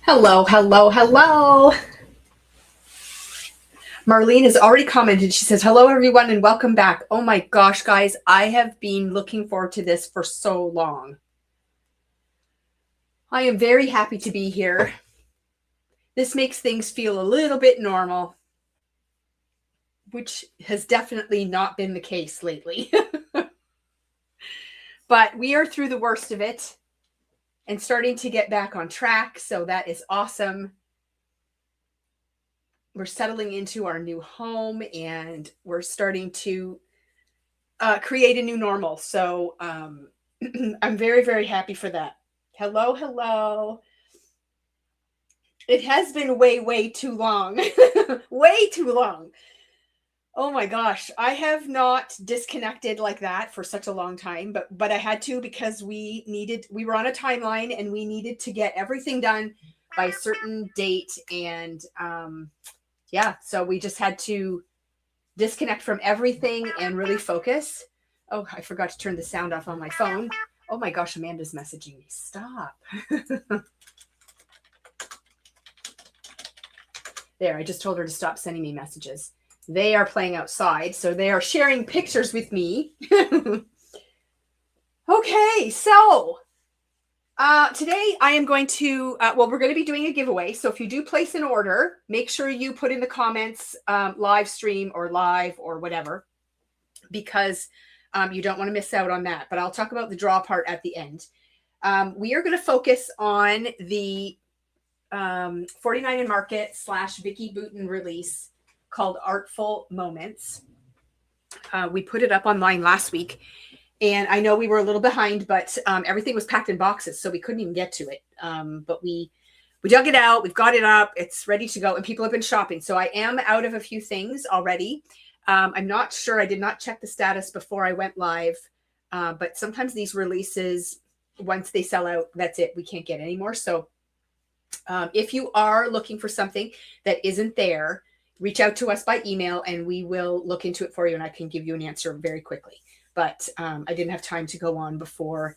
Hello, hello, hello. Marlene has already commented. She says, hello, everyone, and welcome back. Oh my gosh, guys, I have been looking forward to this for so long. I am very happy to be here. This makes things feel a little bit normal, which has definitely not been the case lately. But we are through the worst of it and starting to get back on track. So that is awesome. We're settling into our new home and we're starting to create a new normal. So I'm very, very happy for that. Hello, hello. It has been way, way too long. Way too long. Oh my gosh, I have not disconnected like that for such a long time, but I had to because we were on a timeline and we needed to get everything done by a certain date. And yeah, so we just had to disconnect from everything and really focus. Oh, I forgot to turn the sound off on my phone. Oh my gosh, Amanda's messaging me. Stop. There, I just told her to stop sending me messages. They are playing outside, so they are sharing pictures with me. Okay, so today I am going to, we're going to be doing a giveaway. So if you do place an order, make sure you put in the comments live stream or live or whatever, because you don't want to miss out on that. But I'll talk about the draw part at the end. We are going to focus on the 49 and Market / Vicki Boutin release called Artful Moments. We put it up online last week. And I know we were a little behind, but everything was packed in boxes, so we couldn't even get to it. But we dug it out. We've got it up. It's ready to go. And people have been shopping. So I am out of a few things already. I'm not sure. I did not check the status before I went live. But sometimes these releases, once they sell out, that's it. We can't get any more. So if you are looking for something that isn't there, reach out to us by email and we will look into it for you. And I can give you an answer very quickly. But I didn't have time to go on before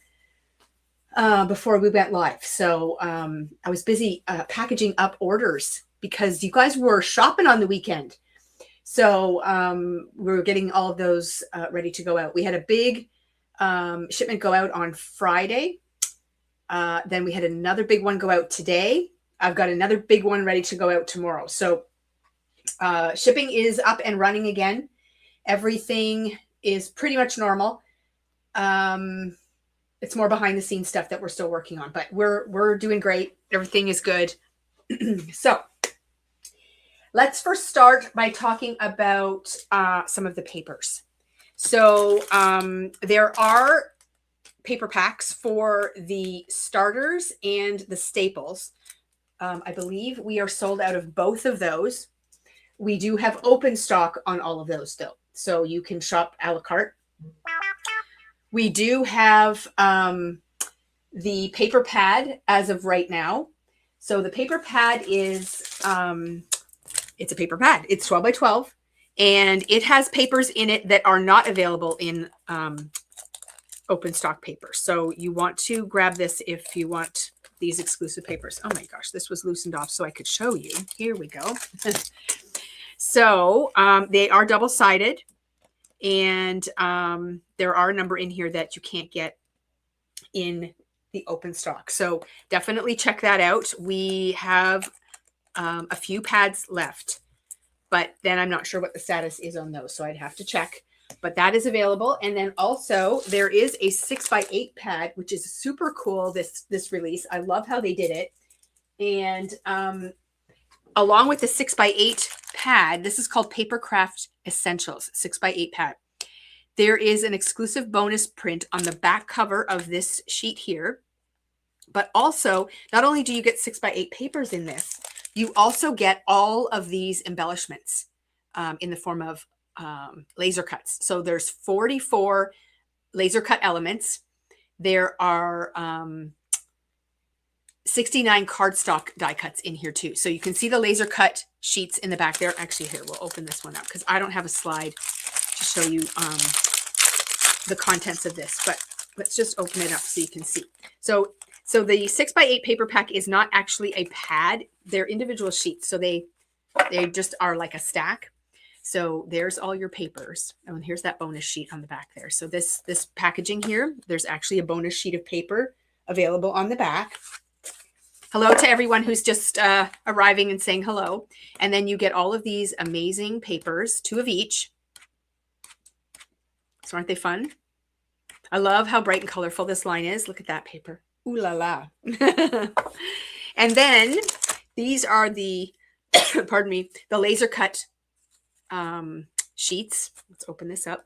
we went live. So I was busy packaging up orders because you guys were shopping on the weekend. So we were getting all of those ready to go out. We had a big shipment go out on Friday. Then we had another big one go out today. I've got another big one ready to go out tomorrow. So shipping is up and running again. Everything is pretty much normal. It's more behind the scenes stuff that we're still working on, but we're doing great. Everything is good. So let's first start by talking about some of the papers. So there are paper packs for the starters and the staples. I believe we are sold out of both of those. We do have open stock on all of those still. So you can shop a la carte. We do have the paper pad as of right now. So the paper pad is, it's a paper pad. It's 12 by 12. And it has papers in it that are not available in open stock paper. So you want to grab this if you want these exclusive papers. Oh my gosh, this was loosened off so I could show you. Here we go. So they are double-sided, and there are a number in here that you can't get in the open stock. So definitely check that out. We have a few pads left, but then I'm not sure what the status is on those, so I'd have to check. But that is available. And then also there is a 6x8 pad, which is super cool, this release. I love how they did it. And along with the 6x8 pad, this is called Papercraft Essentials 6x8 pad. There is an exclusive bonus print on the back cover of this sheet here. But also, not only do you get 6x8 papers in this, you also get all of these embellishments in the form of laser cuts. So there's 44 laser cut elements. There are 69 cardstock die cuts in here too. So you can see the laser cut sheets in the back there. Actually, here, we'll open this one up because I don't have a slide to show you the contents of this, but let's just open it up so you can see. So So the 6x8 paper pack is not actually a pad. They're individual sheets. So they just are like a stack. So there's all your papers. Oh, and here's that bonus sheet on the back there. So this packaging here, there's actually a bonus sheet of paper available on the back. Hello to everyone who's just arriving and saying hello. And then you get all of these amazing papers, 2 of each. So aren't they fun? I love how bright and colorful this line is. Look at that paper. Ooh la la. And then these are the, pardon me, the laser cut sheets. Let's open this up.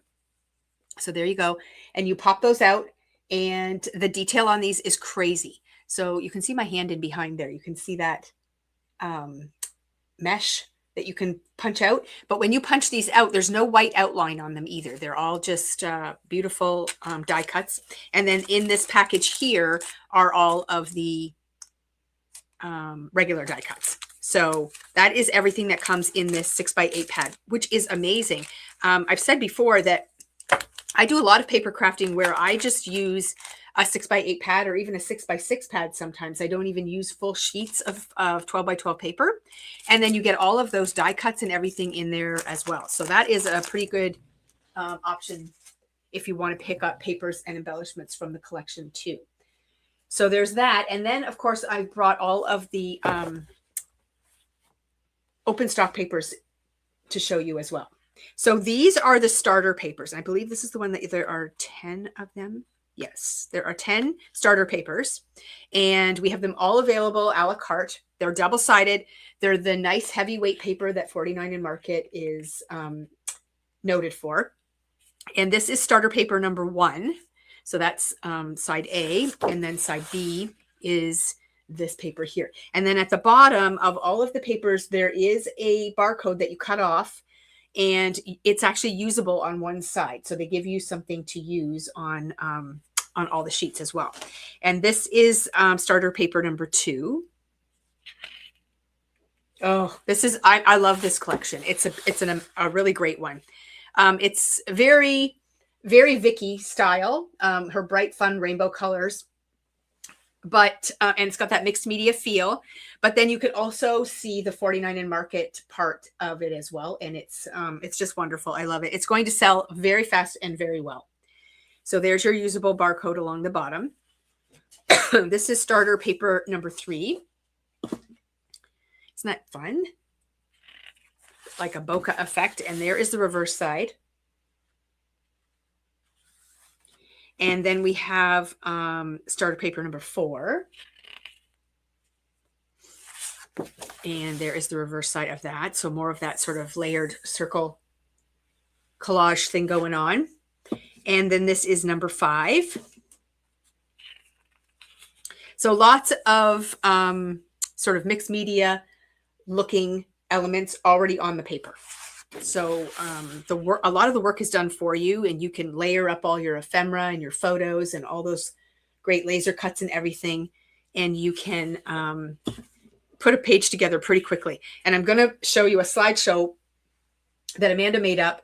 So there you go. And you pop those out, and the detail on these is crazy. So you can see my hand in behind there. You can see that mesh that you can punch out. But when you punch these out, there's no white outline on them either. They're all just beautiful die cuts. And then in this package here are all of the regular die cuts. So that is everything that comes in this 6x8 pad, which is amazing. I've said before that I do a lot of paper crafting where I just use a 6x8 pad or even a 6x6 pad. Sometimes I don't even use full sheets of 12x12 paper. And then you get all of those die cuts and everything in there as well. So that is a pretty good option if you want to pick up papers and embellishments from the collection too. So there's that. And then of course I brought all of the open stock papers to show you as well. So these are the starter papers. I believe this is the one that there are 10 of them. Yes, there are 10 starter papers, and we have them all available a la carte. They're double-sided. They're the nice heavyweight paper that 49 and Market is noted for. And this is starter paper number 1. So that's side A, and then side B is this paper here. And then at the bottom of all of the papers, there is a barcode that you cut off, and it's actually usable on one side. So they give you something to use on all the sheets as well. And this is starter paper number 2. Oh, this is, I love this collection. It's a really great one. It's very, very Vicky style, her bright, fun rainbow colors. But and it's got that mixed media feel, but then you could also see the 49 and Market part of it as well. And it's just wonderful. I love it. It's going to sell very fast and very well. So there's your usable barcode along the bottom. This is starter paper number 3. Isn't that fun? Like a bokeh effect. And there is the reverse side. And then we have starter paper number 4. And there is the reverse side of that. So more of that sort of layered circle collage thing going on. And then this is number 5. So lots of sort of mixed media looking elements already on the paper. So a lot of the work is done for you, and you can layer up all your ephemera and your photos and all those great laser cuts and everything. And you can put a page together pretty quickly. And I'm going to show you a slideshow that Amanda made up.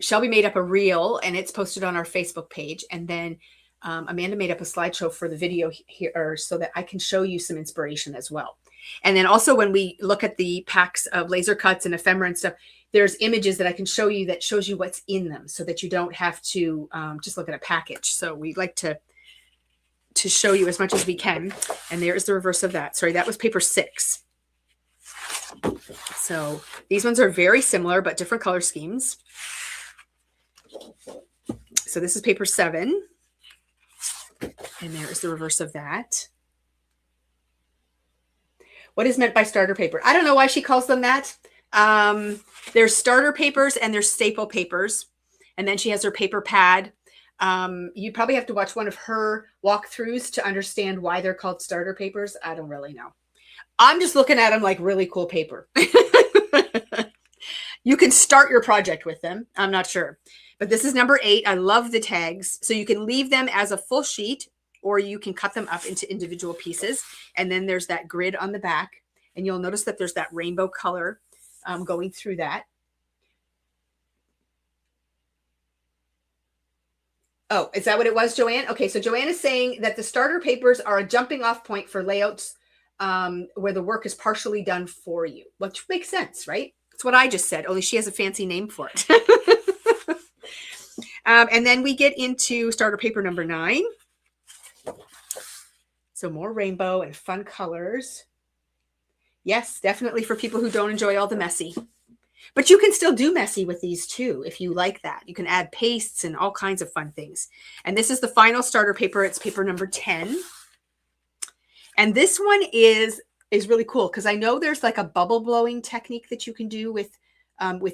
Shelby made up a reel, and it's posted on our Facebook page. And then Amanda made up a slideshow for the video here so that I can show you some inspiration as well. And then also when we look at the packs of laser cuts and ephemera and stuff, there's images that I can show you that shows you what's in them so that you don't have to just look at a package. So we like to show you as much as we can. And there is the reverse of that. Sorry, that was paper 6. So these ones are very similar, but different color schemes. So this is paper 7. And there is the reverse of that. What is meant by starter paper? I don't know why she calls them that. There's starter papers and there's staple papers. And then she has her paper pad. You probably have to watch one of her walkthroughs to understand why they're called starter papers. I don't really know. I'm just looking at them like really cool paper. You can start your project with them. I'm not sure. But this is number 8. I love the tags. So you can leave them as a full sheet, or you can cut them up into individual pieces. And then there's that grid on the back. And you'll notice that there's that rainbow color going through that. Oh, is that what it was, Joanne? Okay, so Joanne is saying that the starter papers are a jumping off point for layouts where the work is partially done for you, which makes sense, right? That's what I just said, only she has a fancy name for it. And then we get into starter paper number 9. So more rainbow and fun colors. Yes, definitely for people who don't enjoy all the messy. But you can still do messy with these too, if you like that. You can add pastes and all kinds of fun things. And this is the final starter paper. It's paper number 10. And this one is really cool because I know there's like a bubble blowing technique that you can do with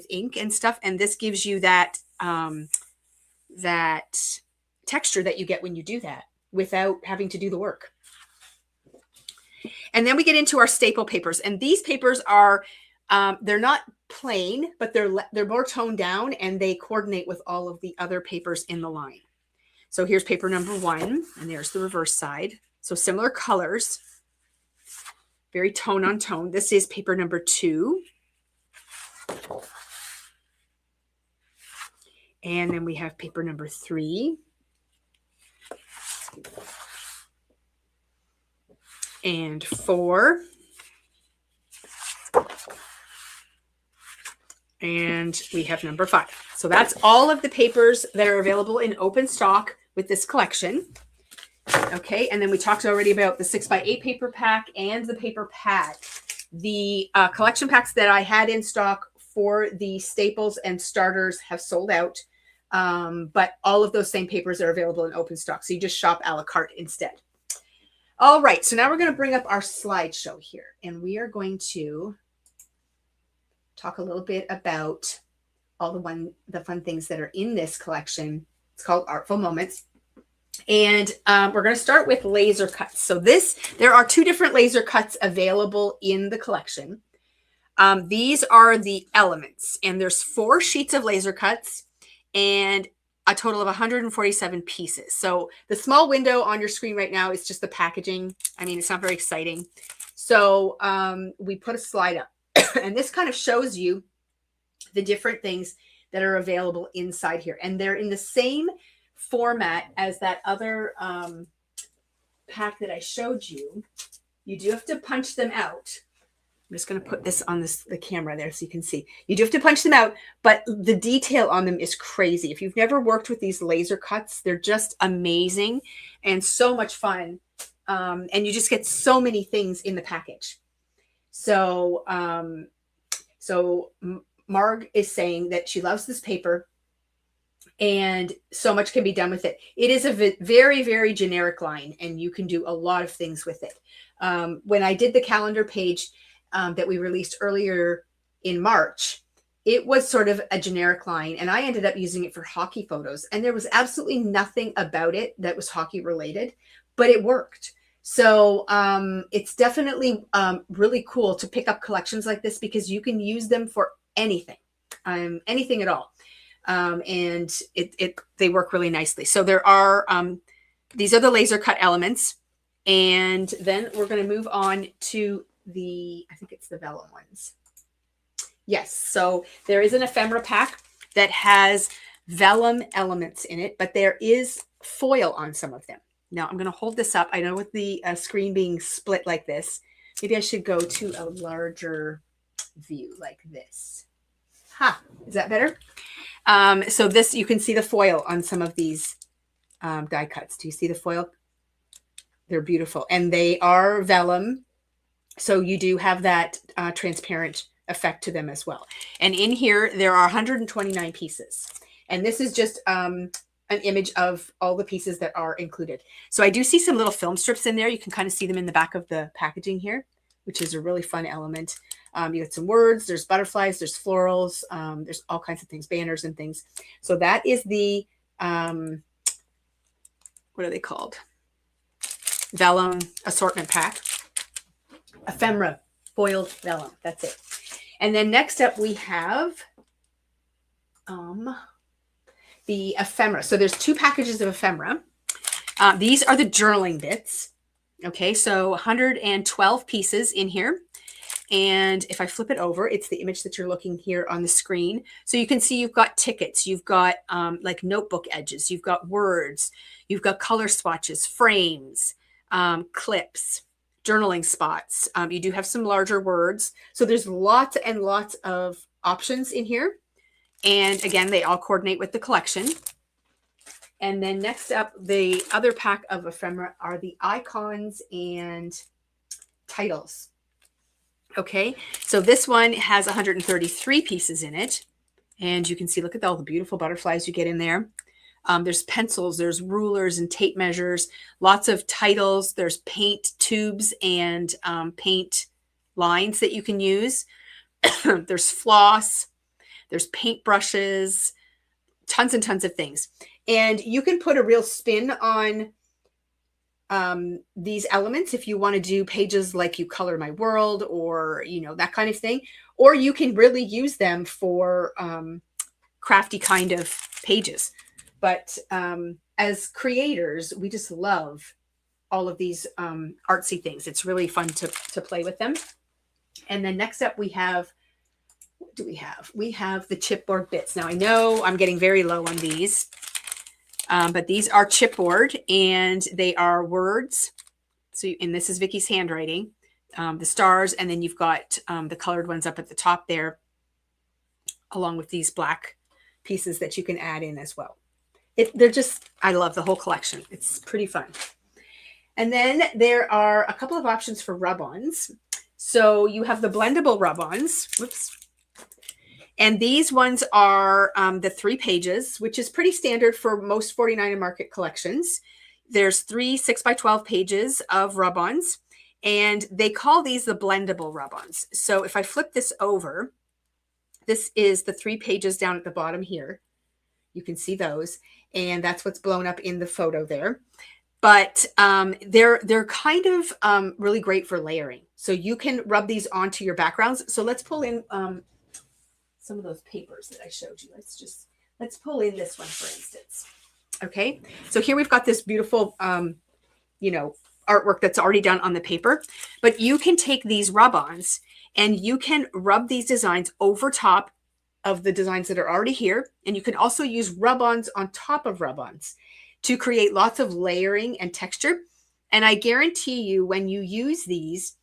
ink and stuff. And this gives you that, that texture that you get when you do that without having to do the work. And then we get into our staple papers. And these papers are, they're not plain, but they're more toned down and they coordinate with all of the other papers in the line. So here's paper number 1 and there's the reverse side. So similar colors, very tone on tone. This is paper number 2. And then we have paper number 3. And 4. And we have number 5. So that's all of the papers that are available in open stock with this collection. Okay, and then we talked already about the 6x8 paper pack and the paper pad. The collection packs that I had in stock for the staples and starters have sold out, but all of those same papers are available in open stock. So you just shop a la carte instead. All right, so now we're going to bring up our slideshow here, and we are going to talk a little bit about all the fun things that are in this collection. It's called Artful Moments. And we're going to start with laser cuts. So there are 2 different laser cuts available in the collection. These are the elements, and there's 4 sheets of laser cuts and a total of 147 pieces. So the small window on your screen right now is just the packaging. I mean, it's not very exciting. So we put a slide up and this kind of shows you the different things that are available inside here. And they're in the same format as that other pack that I showed you. You do have to punch them out. I'm just going to put this on the camera there so you can see. You do have to punch them out, but the detail on them is crazy. If you've never worked with these laser cuts, they're just amazing and so much fun. And you just get so many things in the package. So, Marg is saying that she loves this paper and so much can be done with it. It is a very, very generic line and you can do a lot of things with it. When I did the calendar page that we released earlier in March, it was sort of a generic line and I ended up using it for hockey photos and there was absolutely nothing about it that was hockey related, but it worked. So it's definitely really cool to pick up collections like this because you can use them for anything, anything at all. And they work really nicely. So there are, these are the laser cut elements. And then we're going to move on to I think it's the vellum ones. Yes. So there is an ephemera pack that has vellum elements in it, but there is foil on some of them. Now I'm going to hold this up. I know with the screen being split like this, maybe I should go to a larger view like this. Is that better? So this, you can see the foil on some of these die cuts. Do you see the foil? They're beautiful. And they are vellum. So you do have that transparent effect to them as well. And in here, there are 129 pieces. And this is just an image of all the pieces that are included. So I do see some little film strips in there. You can kind of see them in the back of the packaging here, which is a really fun element. You got some words, there's butterflies, there's florals, there's all kinds of things, banners and things. So that is the, what are they called? Vellum assortment pack. Ephemera foiled vellum. That's it. And then next up we have the ephemera. So there's 2 packages of ephemera. These are the journaling bits. Okay, so 112 pieces in here. And if I flip it over, it's the image that you're looking here on the screen. So you can see you've got tickets, you've got like notebook edges, you've got words, you've got color swatches, frames, clips, journaling spots. You do have some larger words. So there's lots and lots of options in here. And again, they all coordinate with the collection. And then next up, the other pack of ephemera are the icons and titles. Okay, so this one has 133 pieces in it. And you can see, look at all the beautiful butterflies you get in there. There's pencils, there's rulers and tape measures, lots of titles. There's paint tubes and paint lines that you can use. There's floss, there's paint brushes, tons and tons of things. And you can put a real spin on these elements if you want to do pages like You Color My World, or, you know, that kind of thing. Or you can really use them for crafty kind of pages. But as creators, we just love all of these artsy things. It's really fun to play with them. And then next up we have, what do we have? We have the chipboard bits. Now I know I'm getting very low on these, but these are chipboard and they are words. So, and this is Vicky's handwriting, the stars, and then you've got the colored ones up at the top there, along with these black pieces that you can add in as well. They're just, I love the whole collection. It's pretty fun. And then there are a couple of options for rub-ons. So you have the blendable rub-ons. Whoops. And these ones are the 3 pages, which is pretty standard for most 49 and Market collections. There's 3 6x12 pages of rub-ons, and they call these the blendable rub-ons. So if I flip this over, this is the 3 pages down at the bottom here. You can see those, and that's what's blown up in the photo there. But they're kind of really great for layering. So you can rub these onto your backgrounds. So let's pull in some of those papers that I showed you. Let's pull in this one, for instance. Okay, so here we've got this beautiful, you know, artwork that's already done on the paper. But you can take these rub-ons and you can rub these designs over top of the designs that are already here. And you can also use rub-ons on top of rub-ons to create lots of layering and texture. And I guarantee you, when you use these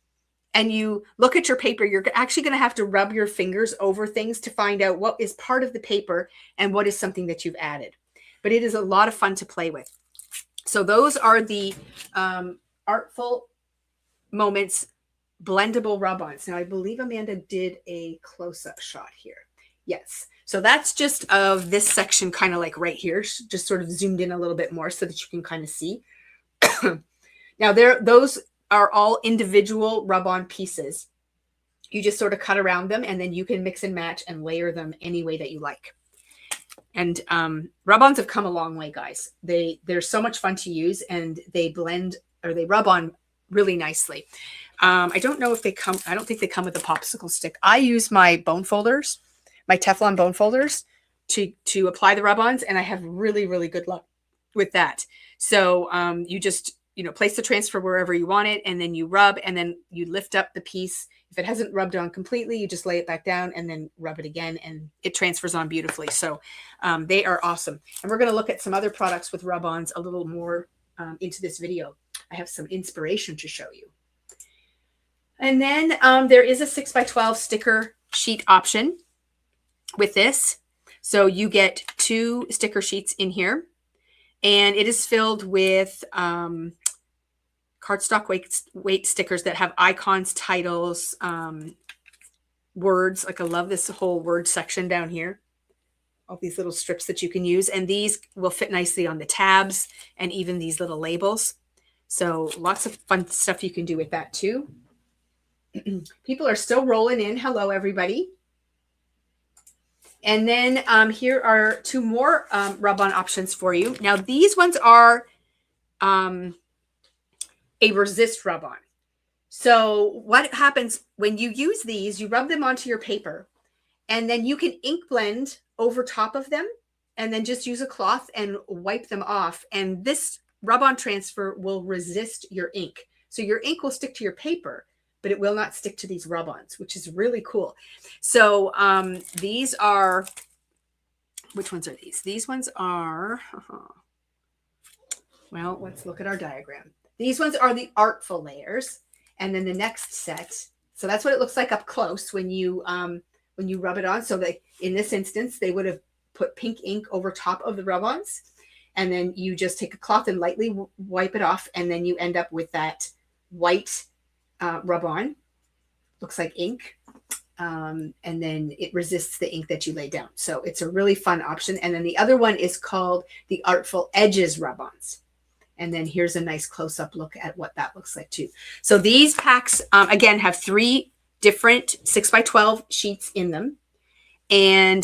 and you look at your paper, you're actually going to have to rub your fingers over things to find out what is part of the paper and what is something that you've added. But it is a lot of fun to play with. So those are the Artful Moments blendable rub-ons. Now, I believe Amanda did a close-up shot here. Yes. So that's just of this section, kind of like right here, just sort of zoomed in a little bit more so that you can kind of see. Now, those are all individual rub-on pieces. You just sort of cut around them, and then you can mix and match and layer them any way that you like. And rub-ons have come a long way, guys. They're so much fun to use, and they blend, or they rub on really nicely. I don't know if they come, I don't think they come with a popsicle stick. I use my bone folders, my Teflon bone folders to apply the rub-ons, and I have really, really good luck with that. So you just, you know, place the transfer wherever you want it, and then you rub, and then you lift up the piece. If it hasn't rubbed on completely, you just lay it back down and then rub it again, and it transfers on beautifully. So they are awesome. And we're going to look at some other products with rub-ons a little more into this video. I have some inspiration to show you. And then there is a 6x12 sticker sheet option with this. So you get 2 sticker sheets in here, and it is filled with cardstock weight stickers that have icons, titles, words. Like, I love this whole word section down here. All these little strips that you can use, and these will fit nicely on the tabs and even these little labels. So lots of fun stuff you can do with that too. People are still rolling in. Hello, everybody. And then here are 2 more rub-on options for you. Now, these ones are a resist rub-on. So what happens when you use these, you rub them onto your paper, and then you can ink blend over top of them, and then just use a cloth and wipe them off. And this rub-on transfer will resist your ink. So your ink will stick to your paper, but it will not stick to these rub-ons, which is really cool. So these are, which ones are these? These ones are, well, let's look at our diagram. These ones are the Artful layers. And then the next set, so that's what it looks like up close when you rub it on. So that in this instance, they would have put pink ink over top of the rub-ons. And then you just take a cloth and lightly wipe it off. And then you end up with that white rub-on. Looks like ink. And then it resists the ink that you lay down. So it's a really fun option. And then the other one is called the Artful Edges rub-ons. And then here's a nice close-up look at what that looks like too. So these packs, again, have 3 different 6x12 sheets in them. And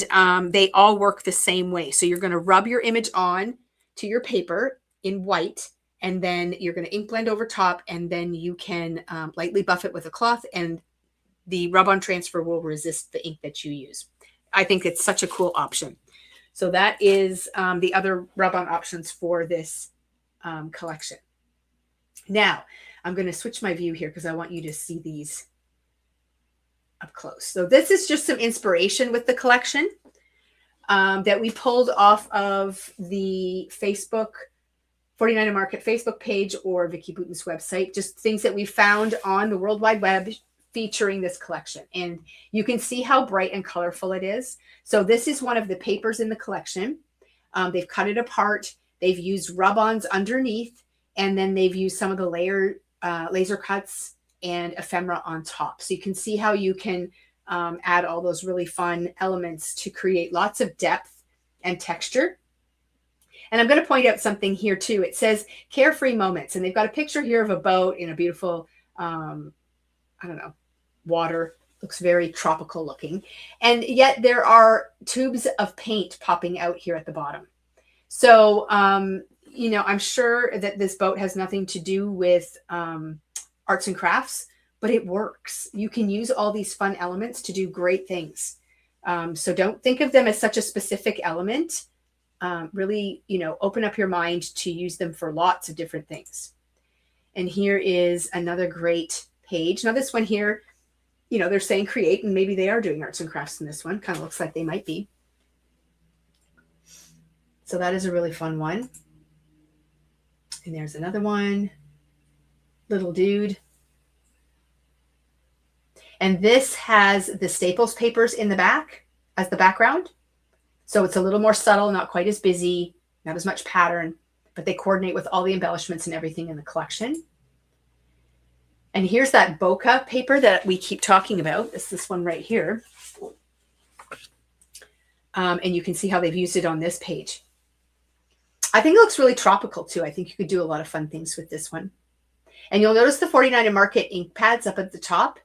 they all work the same way. So you're going to rub your image on to your paper in white, and then you're going to ink blend over top, and then you can lightly buff it with a cloth, and the rub-on transfer will resist the ink that you use. I think it's such a cool option. So that is the other rub-on options for this collection. Now, I'm going to switch my view here because I want you to see these up close. So this is just some inspiration with the collection that we pulled off of the Facebook 49er Market Facebook page or Vicki Boutin's website, just things that we found on the World Wide Web featuring this collection. And you can see how bright and colorful it is. So this is one of the papers in the collection. They've cut it apart. They've used rub-ons underneath, and then they've used some of the laser cuts and ephemera on top. So you can see how you can add all those really fun elements to create lots of depth and texture. And I'm going to point out something here too. It says carefree moments, and they've got a picture here of a boat in a beautiful, I don't know, water. Looks very tropical looking. And yet there are tubes of paint popping out here at the bottom. So, you know, I'm sure that this boat has nothing to do with arts and crafts, but it works. You can use all these fun elements to do great things. So don't think of them as such a specific element. Really, you know, open up your mind to use them for lots of different things. And here is another great page. Now this one here, you know, they're saying create, and maybe they are doing arts and crafts in this one. Kind of looks like they might be. So that is a really fun one. And there's another one. Little dude. And this has the Staples papers in the back as the background. So it's a little more subtle, not quite as busy, not as much pattern, but they coordinate with all the embellishments and everything in the collection. And here's that bokeh paper that we keep talking about. It's this one right here. And you can see how they've used it on this page. I think it looks really tropical too. I think you could do a lot of fun things with this one. And you'll notice the 49er Market ink pads up at the top.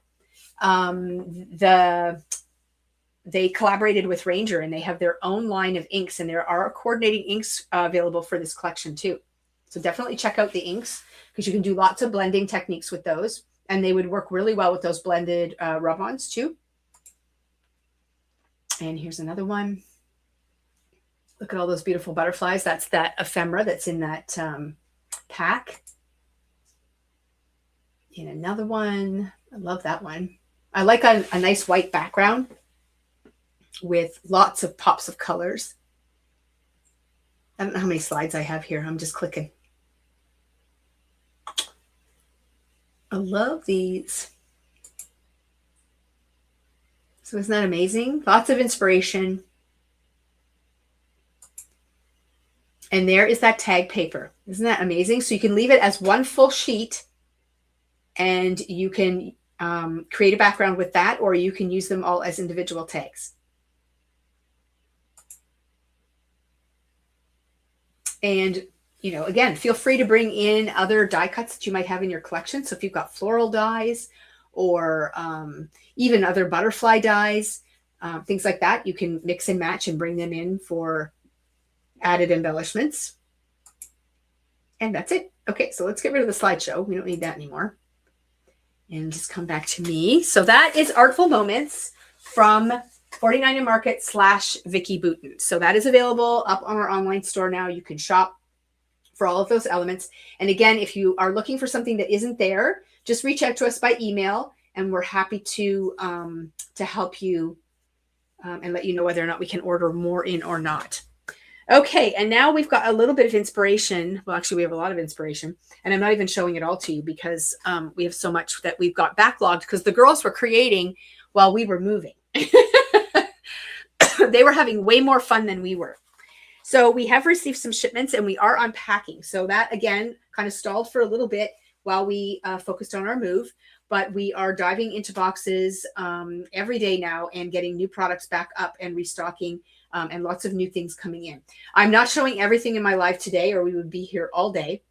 They collaborated with Ranger, and they have their own line of inks, and there are coordinating inks available for this collection too. So definitely check out the inks, because you can do lots of blending techniques with those, and they would work really well with those blended rub-ons too. And here's another one. Look at all those beautiful butterflies. That's that ephemera that's in that pack. And another one. I love that one. I like a nice white background with lots of pops of colors. I don't know how many slides I have here. I'm just clicking. I love these. So isn't that amazing? Lots of inspiration. And there is that tag paper. Isn't that amazing? So you can leave it as one full sheet, and you can create a background with that, or you can use them all as individual tags. And, you know, again, feel free to bring in other die cuts that you might have in your collection. So if you've got floral dies or even other butterfly dies, things like that, you can mix and match and bring them in for added embellishments. And that's it. Okay, so let's get rid of the slideshow. We don't need that anymore. And just come back to me. So that is Artful Moments from 49er Market / Vicki Boutin. So that is available up on our online store now. You can shop for all of those elements. And again, if you are looking for something that isn't there, just reach out to us by email, and we're happy to help you and let you know whether or not we can order more in or not. Okay, and now we've got a little bit of inspiration. Well, actually, we have a lot of inspiration, and I'm not even showing it all to you because we have so much that we've got backlogged because the girls were creating while we were moving. They were having way more fun than we were. So we have received some shipments and we are unpacking. So that, again, kind of stalled for a little bit while we focused on our move. But we are diving into boxes every day now and getting new products back up and restocking and lots of new things coming in. I'm not showing everything in my live today or we would be here all day.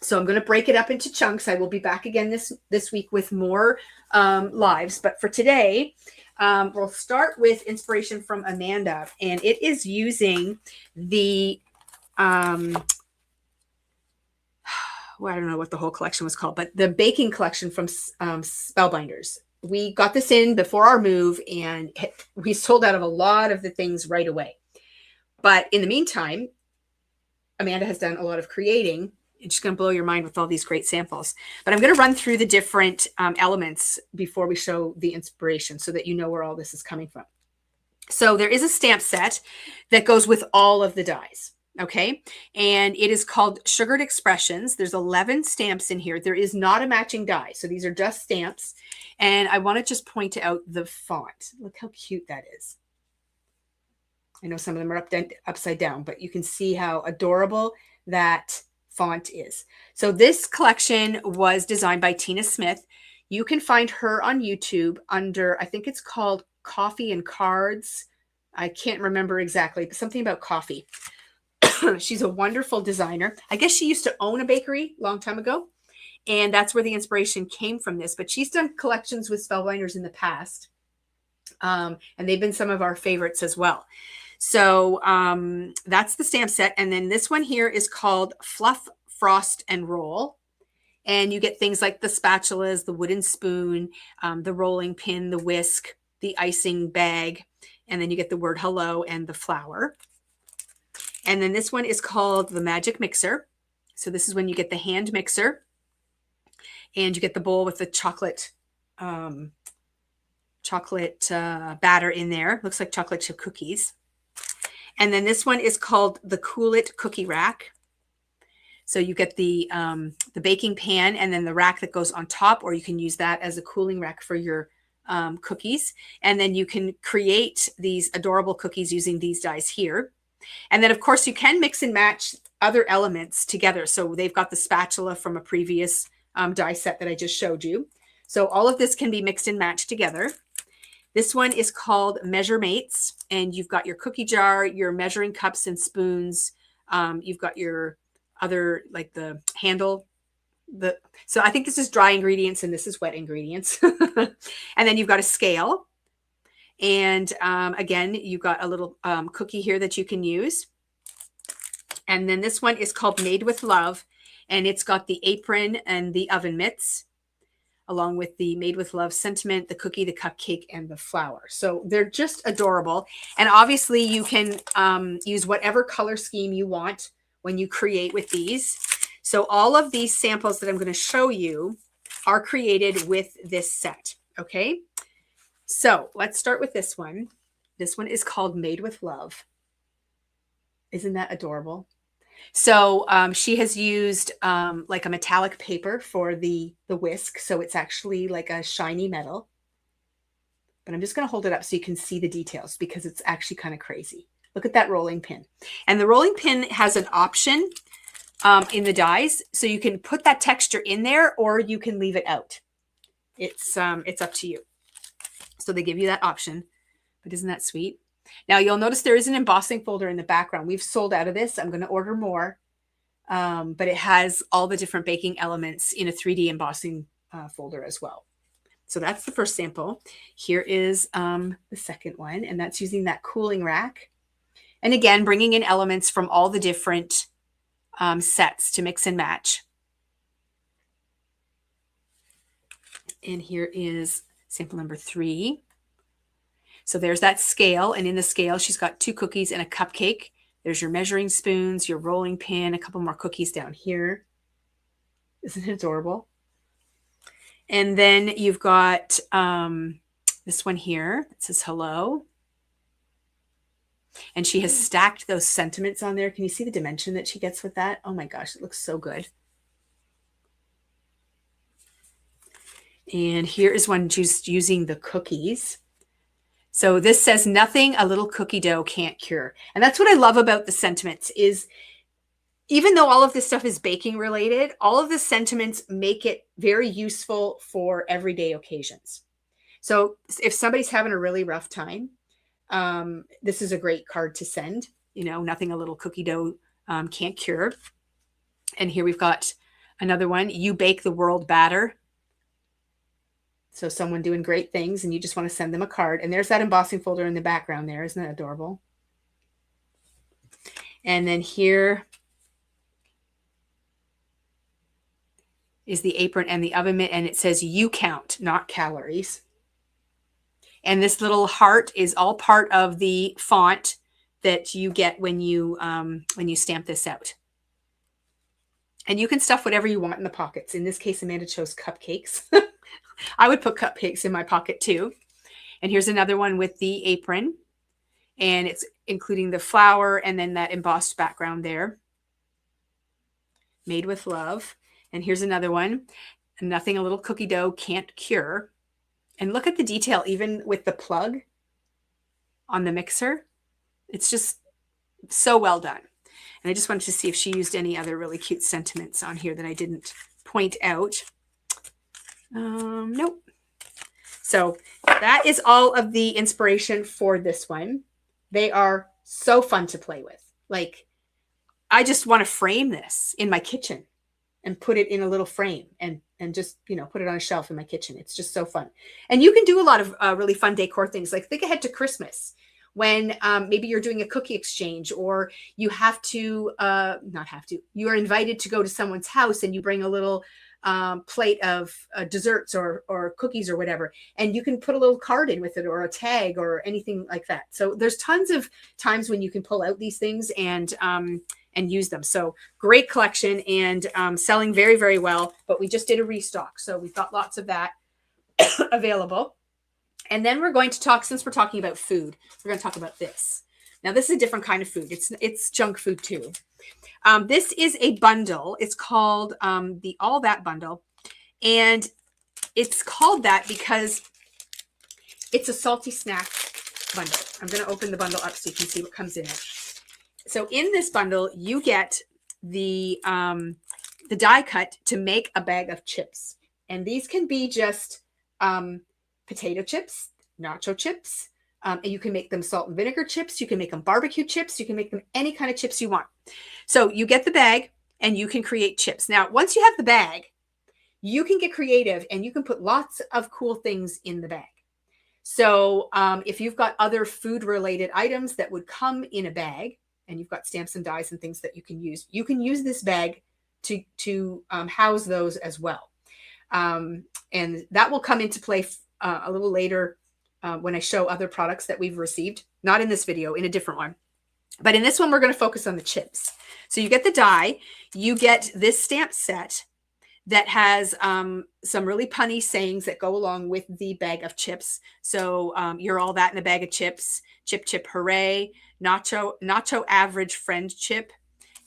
So I'm going to break it up into chunks. I will be back again this week with more lives. But for today, we'll start with inspiration from Amanda. And it is using the, well, I don't know what the whole collection was called, but the baking collection from Spellbinders. We got this in before our move and we sold out of a lot of the things right away. But in the meantime, Amanda has done a lot of creating. It's just going to blow your mind with all these great samples. But I'm going to run through the different elements before we show the inspiration so that you know where all this is coming from. So there is a stamp set that goes with all of the dies. Okay. And it is called Sugared Expressions. There's 11 stamps in here. There is not a matching die. So these are just stamps. And I want to just point out the font. Look how cute that is. I know some of them are upside down, but you can see how adorable that font is. So this collection was designed by Tina Smith. You can find her on YouTube under, I think it's called Coffee and Cards. I can't remember exactly, but something about coffee. She's a wonderful designer. I guess she used to own a bakery a long time ago. And that's where the inspiration came from this. But she's done collections with Spellbinders in the past. And they've been some of our favorites as well. So that's the stamp set. And then this one here is called Fluff, Frost, and Roll. And you get things like the spatulas, the wooden spoon, the rolling pin, the whisk, the icing bag. And then you get the word hello and the flower. And then this one is called the Magic Mixer. So this is when you get the hand mixer and you get the bowl with the chocolate batter in there. Looks like chocolate chip cookies. And then this one is called the Cool It Cookie Rack. So you get the baking pan and then the rack that goes on top, or you can use that as a cooling rack for your cookies. And then you can create these adorable cookies using these dies here. And then, of course, you can mix and match other elements together. So they've got the spatula from a previous die set that I just showed you. So all of this can be mixed and matched together. This one is called Measure Mates, and you've got your cookie jar, your measuring cups and spoons. You've got your other, like the handle. So I think this is dry ingredients and this is wet ingredients. And then you've got a scale. And again, you've got a little cookie here that you can use. And then this one is called Made with Love. And it's got the apron and the oven mitts, along with the Made with Love sentiment, the cookie, the cupcake, and the flower. So they're just adorable. And obviously you can use whatever color scheme you want when you create with these. So all of these samples that I'm going to show you are created with this set. Okay. So let's start with this one. This one is called Made with Love. Isn't that adorable? So she has used like a metallic paper for the whisk. So it's actually like a shiny metal. But I'm just going to hold it up so you can see the details because it's actually kind of crazy. Look at that rolling pin. And the rolling pin has an option in the dies. So you can put that texture in there or you can leave it out. It's up to you. So they give you that option, but isn't that sweet? Now you'll notice there is an embossing folder in the background. We've sold out of this. I'm going to order more, but it has all the different baking elements in a 3D embossing folder as well. So that's the first sample. Here is the second one, and that's using that cooling rack. And again, bringing in elements from all the different sets to mix and match. And here is sample number 3. So there's that scale. And in the scale, she's got 2 cookies and a cupcake. There's your measuring spoons, your rolling pin, a couple more cookies down here. Isn't it adorable? And then you've got this one here. It says hello. And she has stacked those sentiments on there. Can you see the dimension that she gets with that? Oh my gosh, it looks so good. And here is one just using the cookies. So this says nothing a little cookie dough can't cure. And that's what I love about the sentiments is even though all of this stuff is baking related, all of the sentiments make it very useful for everyday occasions. So if somebody's having a really rough time, this is a great card to send. You know, nothing a little cookie dough can't cure. And here we've got another one. You bake the world batter. So someone doing great things and you just want to send them a card. And there's that embossing folder in the background there. Isn't that adorable? And then here is the apron and the oven mitt. And it says you count, not calories. And this little heart is all part of the font that you get when you stamp this out. And you can stuff whatever you want in the pockets. In this case, Amanda chose cupcakes. I would put cupcakes in my pocket too. And here's another one with the apron. And it's including the flower and then that embossed background there. Made with love. And here's another one. Nothing a little cookie dough can't cure. And look at the detail, even with the plug on the mixer. It's just so well done. And I just wanted to see if she used any other really cute sentiments on here that I didn't point out. Nope. So that is all of the inspiration for this one. They are so fun to play with. Like, I just want to frame this in my kitchen and put it in a little frame and just, you know, put it on a shelf in my kitchen. It's just so fun. And you can do a lot of really fun decor things. Like think ahead to Christmas when maybe you're doing a cookie exchange or you have to, you are invited to go to someone's house and you bring a little plate of desserts or cookies or whatever. And you can put a little card in with it or a tag or anything like that. So there's tons of times when you can pull out these things and use them. So great collection and selling very, very well. But we just did a restock. So we've got lots of that available. And then we're going to talk, since we're talking about food, we're going to talk about this. Now, this is a different kind of food. It's junk food too. This is a bundle. It's called the All That Bundle. And it's called that because it's a salty snack bundle. I'm going to open the bundle up so you can see what comes in it. So in this bundle, you get the die cut to make a bag of chips. And these can be just potato chips, nacho chips. And you can make them salt and vinegar chips. You can make them barbecue chips. You can make them any kind of chips you want. So you get the bag and you can create chips. Now, once you have the bag, you can get creative and you can put lots of cool things in the bag. So if you've got other food related items that would come in a bag and you've got stamps and dies and things that you can use this bag to house those as well. And that will come into play a little later when I show other products that we've received, not in this video, in a different one. But in this one, we're going to focus on the chips. So you get the die, you get this stamp set that has some really punny sayings that go along with the bag of chips. So you're all that in a bag of chips, chip, chip, hooray, nacho average friend chip,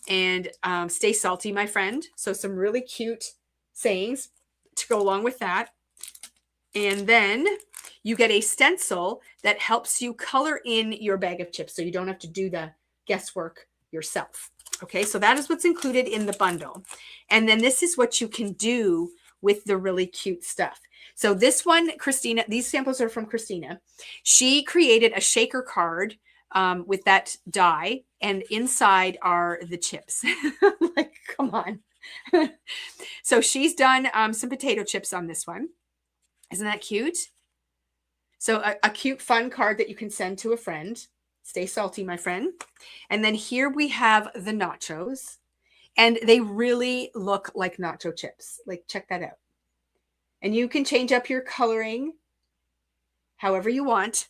and stay salty, my friend. So some really cute sayings to go along with that. And then you get a stencil that helps you color in your bag of chips so you don't have to do the guesswork yourself. Okay, so that is what's included in the bundle. And then this is what you can do with the really cute stuff. So this one, Christina, these samples are from Christina. She created a shaker card with that die, and inside are the chips. Like, come on. So she's done some potato chips on this one. Isn't that cute? So a cute, fun card that you can send to a friend. Stay salty, my friend. And then here we have the nachos. And they really look like nacho chips. Like, check that out. And you can change up your coloring however you want.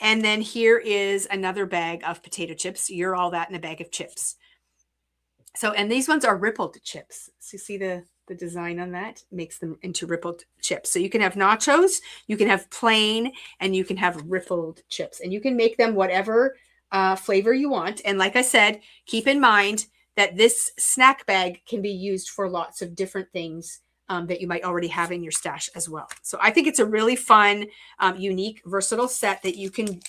And then here is another bag of potato chips. You're all that in a bag of chips. So, and these ones are rippled chips. So you see the The design on that makes them into rippled chips. So you can have nachos, you can have plain, and you can have rippled chips. And you can make them whatever flavor you want. And like I said, keep in mind that this snack bag can be used for lots of different things that you might already have in your stash as well. So I think it's a really fun, unique, versatile set that you can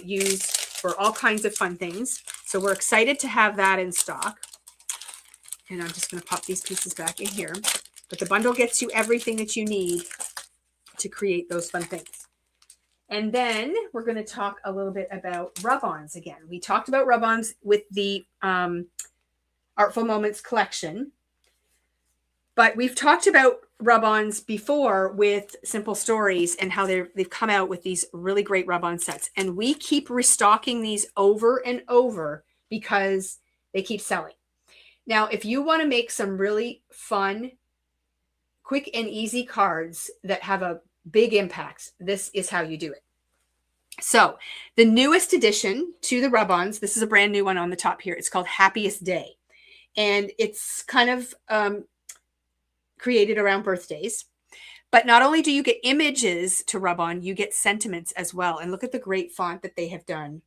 use for all kinds of fun things. So we're excited to have that in stock. And I'm just going to pop these pieces back in here. But the bundle gets you everything that you need to create those fun things. And then we're going to talk a little bit about rub-ons again. We talked about rub-ons with the Artful Moments collection. But we've talked about rub-ons before with Simple Stories and how they've come out with these really great rub-on sets. And we keep restocking these over and over because they keep selling. Now, if you want to make some really fun, quick and easy cards that have a big impact, this is how you do it. So the newest addition to the rub-ons, this is a brand new one on the top here. It's called Happiest Day. And it's kind of created around birthdays. But not only do you get images to rub on, you get sentiments as well. And look at the great font that they have done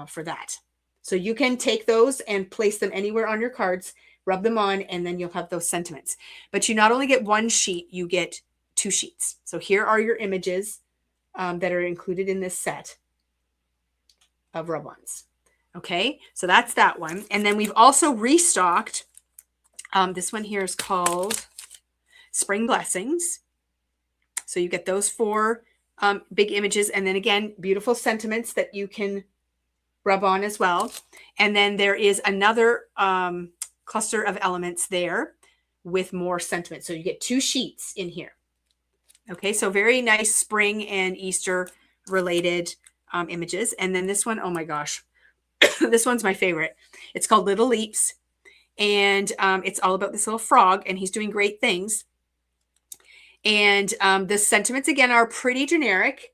for that. So you can take those and place them anywhere on your cards, rub them on, and then you'll have those sentiments. But you not only get one sheet, you get 2 sheets. So here are your images that are included in this set of rub-ons. Okay, so that's that one. And then we've also restocked. This one here is called Spring Blessings. So you get those 4 big images. And then again, beautiful sentiments that you can rub on as well. And then there is another cluster of elements there with more sentiments. So you get 2 sheets in here. Okay, so very nice spring and Easter related images. And then this one, oh my gosh, this one's my favorite. It's called Little Leaps. And it's all about this little frog, and he's doing great things. And the sentiments, again, are pretty generic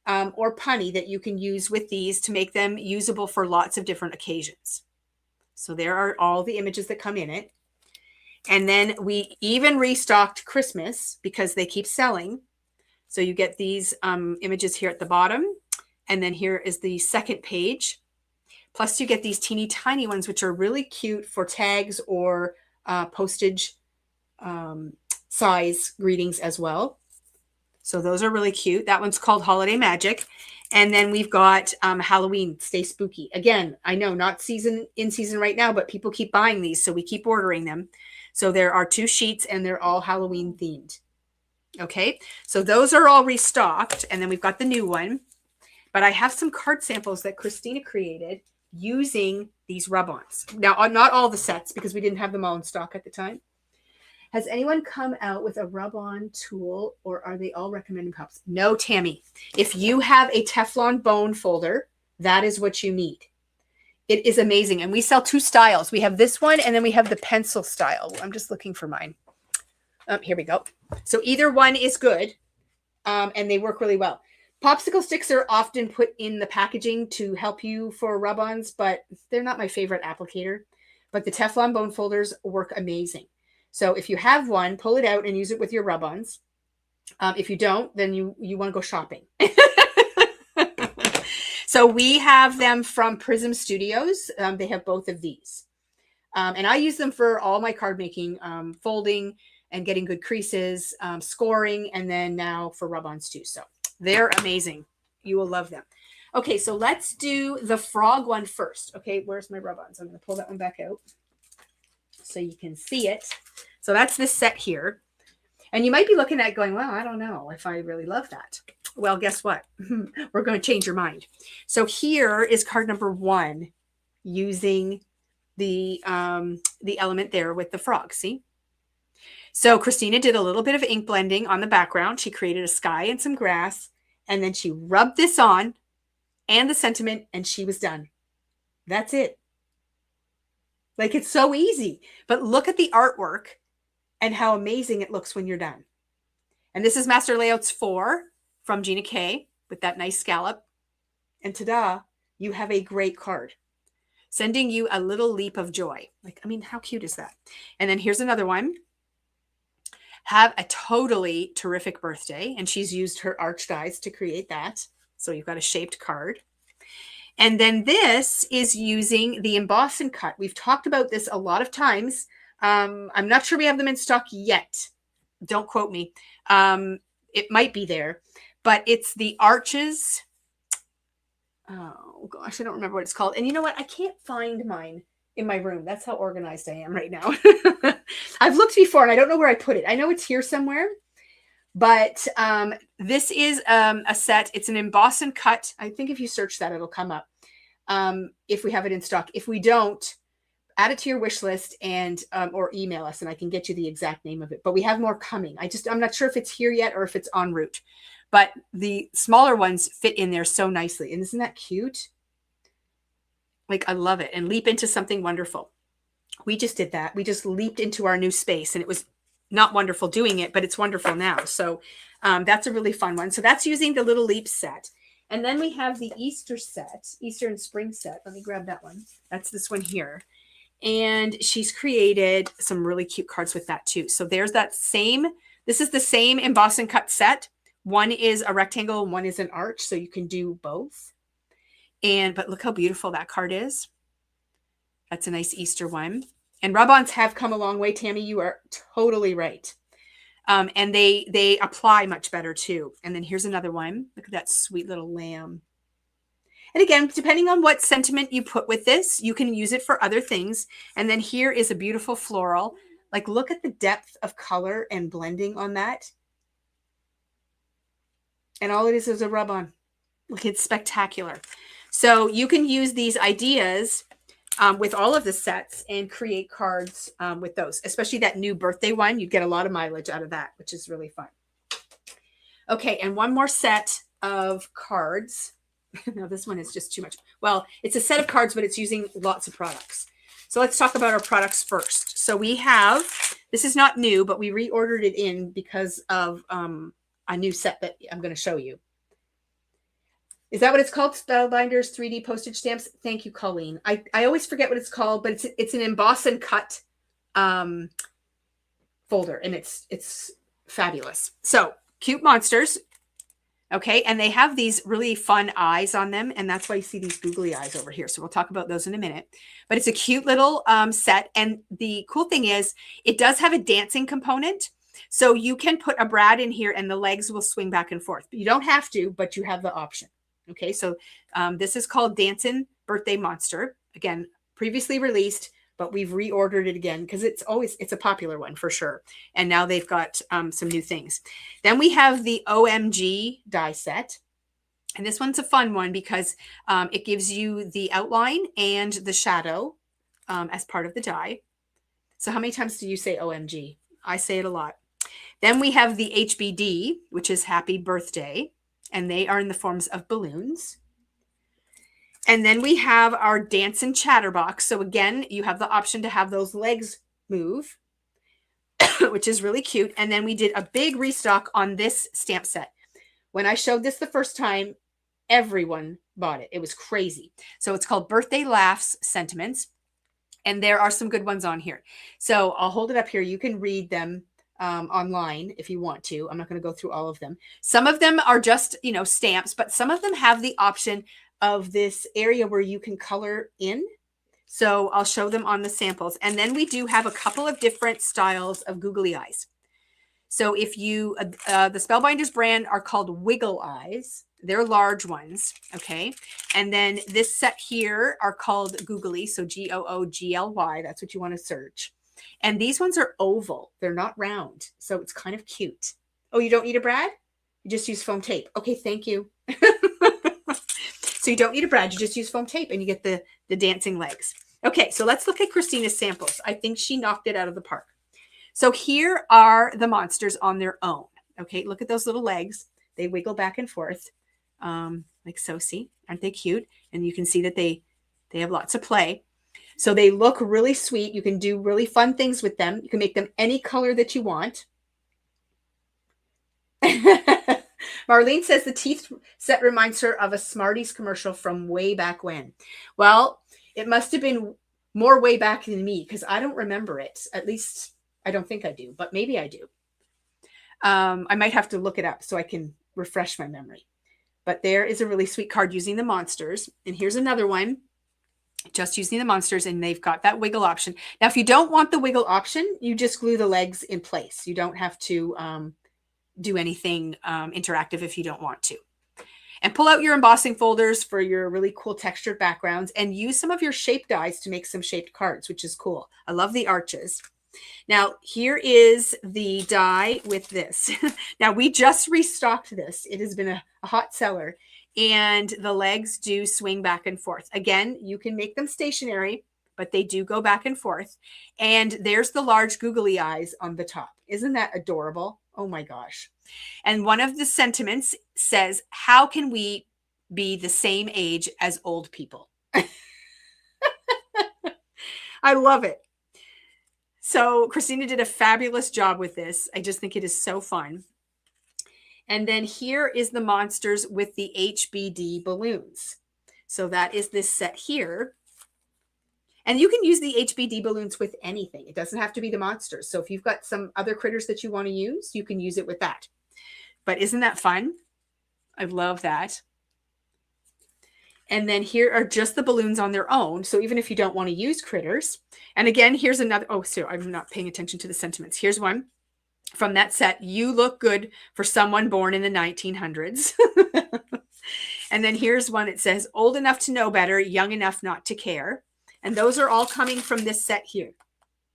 or punny that you can use with these to make them usable for lots of different occasions. So there are all the images that come in it. And then we even restocked Christmas because they keep selling. So you get these images here at the bottom. And then here is the second page. Plus you get these teeny tiny ones, which are really cute for tags or postage size greetings as well. So those are really cute. That one's called Holiday Magic. And then we've got Halloween, Stay Spooky. Again, I know not in season right now, but people keep buying these. So we keep ordering them. So there are 2 sheets and they're all Halloween themed. Okay, so those are all restocked. And then we've got the new one. But I have some card samples that Christina created using these rub-ons. Now, not all the sets because we didn't have them all in stock at the time. Has anyone come out with a rub-on tool, or are they all recommending cups? No, Tammy. If you have a Teflon bone folder, that is what you need. It is amazing. And we sell 2 styles. We have this one, and then we have the pencil style. I'm just looking for mine. Here we go. So either one is good, and they work really well. Popsicle sticks are often put in the packaging to help you for rub-ons, but they're not my favorite applicator. But the Teflon bone folders work amazing. So if you have one, pull it out and use it with your rub-ons. If you don't, then you want to go shopping. So we have them from Prism Studios. They have both of these. And I use them for all my card making, folding and getting good creases, scoring, and then now for rub-ons too. So they're amazing. You will love them. Okay, so let's do the frog one first. Okay, where's my rub-ons? I'm going to pull that one back out so you can see it. So that's this set here. And you might be looking at it going, well, I don't know if I really love that. Well, guess what? We're going to change your mind. So here is card number 1 using the element there with the frog. See? So Christina did a little bit of ink blending on the background. She created a sky and some grass, and then she rubbed this on and the sentiment, and she was done. That's it. Like, it's so easy. But look at the artwork and how amazing it looks when you're done. And this is Master Layouts 4 from Gina K with that nice scallop. And ta-da, you have a great card. Sending you a little leap of joy. Like, I mean, how cute is that? And then here's another one. Have a totally terrific birthday. And she's used her arch dies to create that. So you've got a shaped card. And then this is using the emboss and cut. We've talked about this a lot of times. I'm not sure we have them in stock yet. Don't quote me. It might be there, but it's the Arches. Oh gosh, I don't remember what it's called. And you know what? I can't find mine in my room. That's how organized I am right now. I've looked before and I don't know where I put it. I know it's here somewhere, but this is a set. It's an emboss and cut. I think if you search that, it'll come up if we have it in stock. If we don't, add it to your wish list and or email us and I can get you the exact name of it. But we have more coming. I'm not sure if it's here yet or if it's en route. But the smaller ones fit in there so nicely. And isn't that cute? Like, I love it. And leap into something wonderful. We just did that. We just leaped into our new space. And it was not wonderful doing it, but it's wonderful now. So that's a really fun one. So that's using the Little Leap set. And then we have the Easter set, Easter and Spring set. Let me grab that one. That's this one here. And she's created some really cute cards with that too. So there's that same, this is the same emboss and cut set. One is a rectangle and one is an arch. So you can do both. But look how beautiful that card is. That's a nice Easter one. And rub-ons have come a long way, Tammy. You are totally right. And they apply much better too. And then here's another one. Look at that sweet little lamb. And again, depending on what sentiment you put with this, you can use it for other things. And then here is a beautiful floral. Like, look at the depth of color and blending on that. And all it is a rub-on. Look, it's spectacular. So you can use these ideas with all of the sets and create cards with those, especially that new birthday one. You get a lot of mileage out of that, which is really fun. Okay, and one more set of cards. Now, this one is just too much. Well, it's a set of cards, but it's using lots of products. So let's talk about our products first. So we have, this is not new, but we reordered it in because of a new set that I'm going to show you. Is that what it's called? Spellbinders 3D postage stamps. Thank you, Colleen. I always forget what it's called, but it's an emboss and cut folder, and it's fabulous. So cute monsters. Okay, and they have these really fun eyes on them, and that's why you see these googly eyes over here. So we'll talk about those in a minute. But it's a cute little set, and the cool thing is it does have a dancing component. So you can put a brad in here, and the legs will swing back and forth. You don't have to, but you have the option. Okay, so this is called Dancing Birthday Monster. Again, previously released, but we've reordered it again because it's a popular one for sure. And now they've got some new things. Then we have the OMG die set. And this one's a fun one because it gives you the outline and the shadow as part of the die. So how many times do you say OMG? I say it a lot. Then we have the HBD, which is Happy Birthday. And they are in the forms of balloons. And then we have our Dance and Chatterbox. So again, you have the option to have those legs move, which is really cute. And then we did a big restock on this stamp set. When I showed this the first time, everyone bought it. It was crazy. So it's called Birthday Laughs Sentiments. And there are some good ones on here. So I'll hold it up here. You can read them online if you want to. I'm not going to go through all of them. Some of them are just, stamps, but some of them have the option of this area where you can color in. So I'll show them on the samples. And then we do have a couple of different styles of googly eyes. So if you, the Spellbinders brand are called Wiggle Eyes. They're large ones. Okay. And then this set here are called Googly. So Googly. That's what you want to search. And these ones are oval. They're not round. So it's kind of cute. Oh, you don't need a brad? You just use foam tape. Okay, thank you. So you don't need a brad. You just use foam tape and you get the dancing legs. Okay, so let's look at Christina's samples. I think she knocked it out of the park. So here are the monsters on their own. Okay, look at those little legs. They wiggle back and forth like so. See, aren't they cute? And you can see that they have lots of play. So they look really sweet. You can do really fun things with them. You can make them any color that you want. Marlene says the teeth set reminds her of a Smarties commercial from way back when. Well, it must have been more way back than me because I don't remember it. At least I don't think I do, but maybe I do. I might have to look it up so I can refresh my memory. But there is a really sweet card using the monsters. And here's another one just using the monsters, and they've got that wiggle option. Now, if you don't want the wiggle option, you just glue the legs in place. You don't have to do anything interactive if you don't want to. And pull out your embossing folders for your really cool textured backgrounds and use some of your shape dies to make some shaped cards, which is cool. I love the arches. Now, here is the die with this. Now, we just restocked this. It has been a hot seller, and the legs do swing back and forth. Again, you can make them stationary, but they do go back and forth. And there's the large googly eyes on the top. Isn't that adorable? Oh my gosh. And one of the sentiments says, how can we be the same age as old people? I love it. So Christina did a fabulous job with this. I just think it is so fun. And then here is the monsters with the HBD balloons. So that is this set here. And you can use the HBD balloons with anything. It doesn't have to be the monsters. So if you've got some other critters that you want to use, you can use it with that. But isn't that fun? I love that. And then here are just the balloons on their own. So even if you don't want to use critters. And again, here's another. Oh, so I'm not paying attention to the sentiments. Here's one from that set. You look good for someone born in the 1900s. And then here's one. It says, old enough to know better, young enough not to care. And those are all coming from this set here,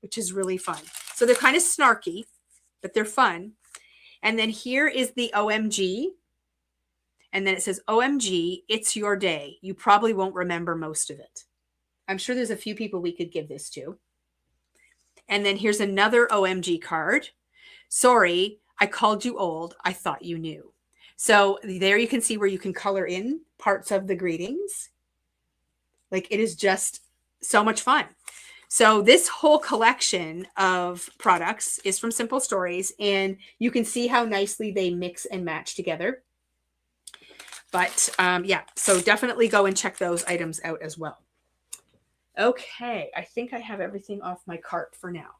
which is really fun. So they're kind of snarky, but they're fun. And then here is the OMG. And then it says, OMG, it's your day. You probably won't remember most of it. I'm sure there's a few people we could give this to. And then here's another OMG card. Sorry, I called you old. I thought you knew. So there you can see where you can color in parts of the greetings. Like, it is just so much fun. So this whole collection of products is from Simple Stories, and you can see how nicely they mix and match together. But yeah, so definitely go and check those items out as well. Okay, I think I have everything off my cart for now.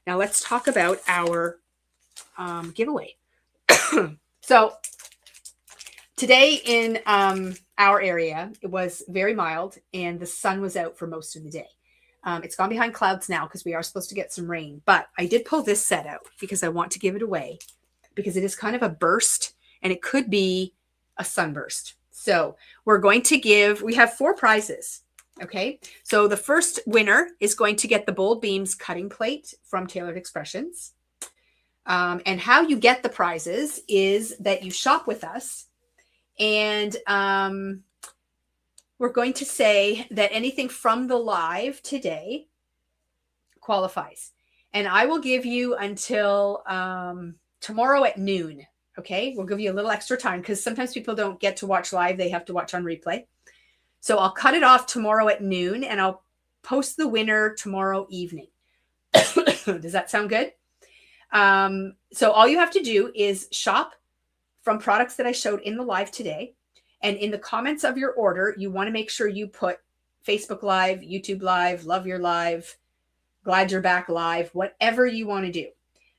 Now let's talk about our giveaway. So today in our area, it was very mild and the sun was out for most of the day. It's gone behind clouds now because we are supposed to get some rain. But I did pull this set out because I want to give it away because it is kind of a burst and it could be a sunburst. So we're going to give, we have 4 prizes. Okay. So the first winner is going to get the Bold Beams cutting plate from Tailored Expressions. And how you get the prizes is that you shop with us, and we're going to say that anything from the live today qualifies. And I will give you until tomorrow at noon. Okay. We'll give you a little extra time because sometimes people don't get to watch live. They have to watch on replay. So I'll cut it off tomorrow at noon and I'll post the winner tomorrow evening. Does that sound good? So all you have to do is shop from products that I showed in the live today. And in the comments of your order, you want to make sure you put Facebook Live, YouTube Live, Love Your Live, Glad You're Back Live, whatever you want to do.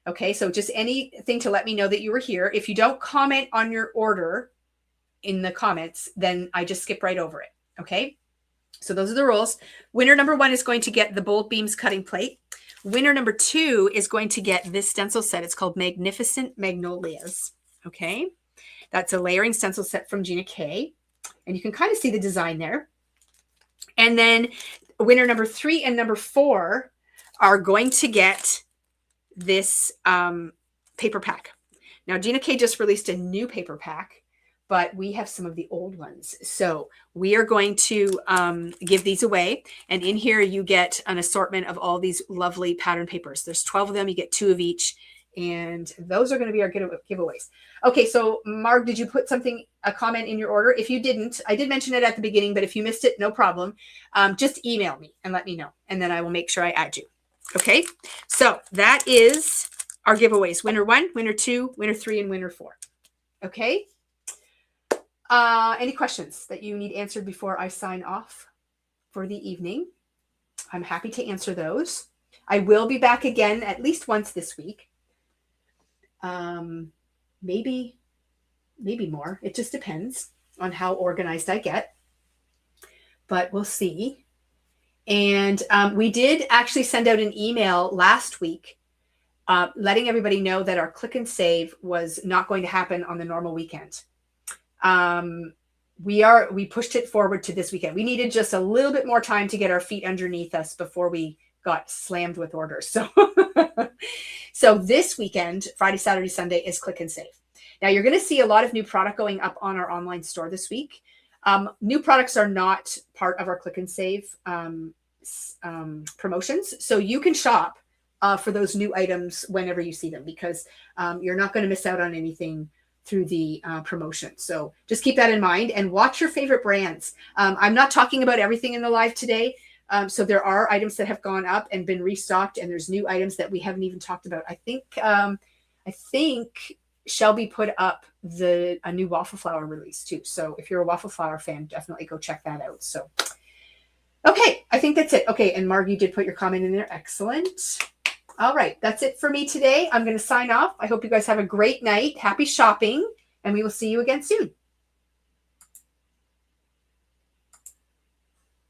Okay, so just anything to let me know that you were here. If you don't comment on your order in the comments, then I just skip right over it. Okay, so those are the rules. Winner number 1 is going to get the Bold Beams cutting plate. Winner number 2 is going to get this stencil set. It's called Magnificent Magnolias. Okay, that's a layering stencil set from Gina K. And you can kind of see the design there. And then winner number 3 and number 4 are going to get this paper pack. Now, Gina K just released a new paper pack, but we have some of the old ones. So we are going to give these away. And in here, you get an assortment of all these lovely pattern papers. There's 12 of them. You get 2 of each. And those are going to be our giveaways. Okay, so Marg, did you put a comment in your order? If you didn't, I did mention it at the beginning, but if you missed it, no problem. Just email me and let me know. And then I will make sure I add you. Okay, so that is our giveaways. Winner 1, winner 2, winner 3, and winner 4. Okay. Any questions that you need answered before I sign off for the evening? I'm happy to answer those. I will be back again at least once this week. maybe more. It just depends on how organized I get, but we'll see. And we did actually send out an email last week letting everybody know that our click and save was not going to happen on the normal weekend. We pushed it forward to this weekend. We needed just a little bit more time to get our feet underneath us before we got slammed with orders. So, so this weekend, Friday, Saturday, Sunday is click and save. Now you're going to see a lot of new product going up on our online store this week. New products are not part of our click and save promotions. So you can shop for those new items whenever you see them, because you're not going to miss out on anything through the promotion. So just keep that in mind and watch your favorite brands. I'm not talking about everything in the live today. So there are items that have gone up and been restocked, and there's new items that we haven't even talked about. I think Shelby put up a new waffle flour release too. So if you're a waffle flour fan, definitely go check that out. So, okay, I think that's it. Okay, and Margie did put your comment in there. Excellent. All right, that's it for me today. I'm going to sign off. I hope you guys have a great night. Happy shopping, and we will see you again soon.